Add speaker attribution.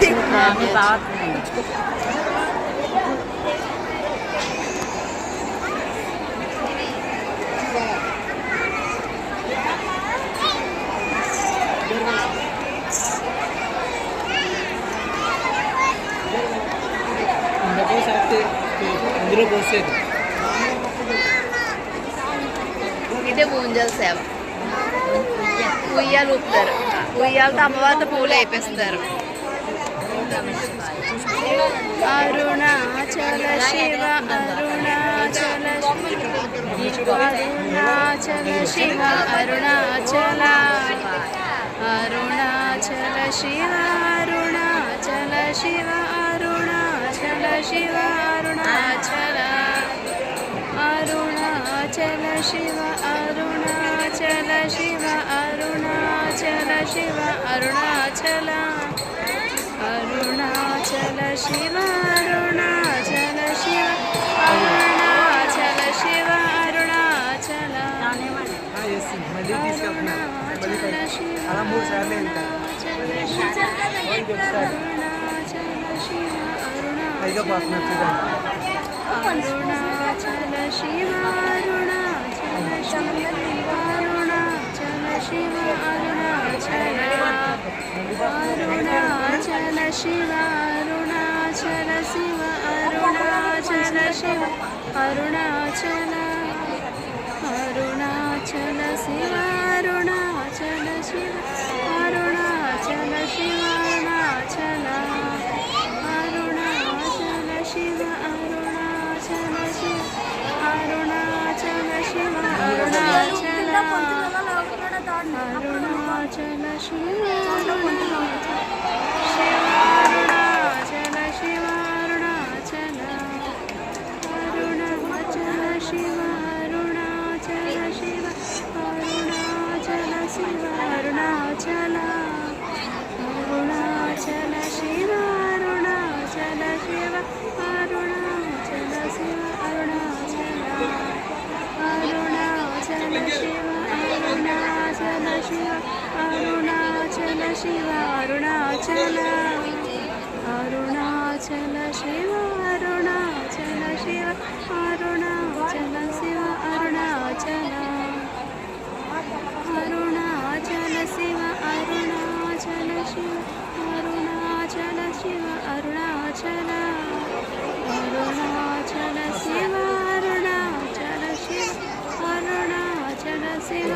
Speaker 1: మీ బావ
Speaker 2: ఇదే ఊంజల్ సేవ. ఉయ్యాలు ఊపుతారు. ఉయ్యాలతో అమ్మవారితో పూలు వేపిస్తారు. అరుణాచల శివ అరుణాచల అరుణాచల శివ అరుణాచల అరుణాచల శివ అరుణాచల శివ అరుణాచల శివ అరుణాచల అరుణాచల శివ అరుణాచల శివ అరుణాచల శివ అరుణాచల అరుణాచల శివ అరుణాచల శివ అరుణాచల శివ అరుణాచల అరుణాచల శివ అరుణాచల శివ అరుణాచల శివ అరుణాచల శివ అరుణాచల అరుణాచల శివ అరుణాచల శివ అరుణాచల శివ అరుణాచల అరుణాచల శివ అరుణాచల శివ అరుణాచల శివ అరుణాచల అరుణాచల శివ అరుణాచల శివ అరుణాచల శివ అరుణాచల అరుణాచల శివ అరుణాచల శివ అరుణాచల అరుణాచల శివ అరుణాచల శివ అరుణాచల శివ అరుణాచల అరుణాచల శివ అరుణాచల శివ అరుణాచల శివ అరుణాచల అరుణాచల శివ అరుణాచల శివ అరుణాచల శివ అరుణాచల అరుణాచల శివ అరుణాచల శివ అరుణాచల శివ అరుణాచల అరుణాచల శివ అరుణాచల శివ అరుణాచల శివ అరుణాచల అరుణాచల శివ అరుణాచల శివ అరుణాచల శివ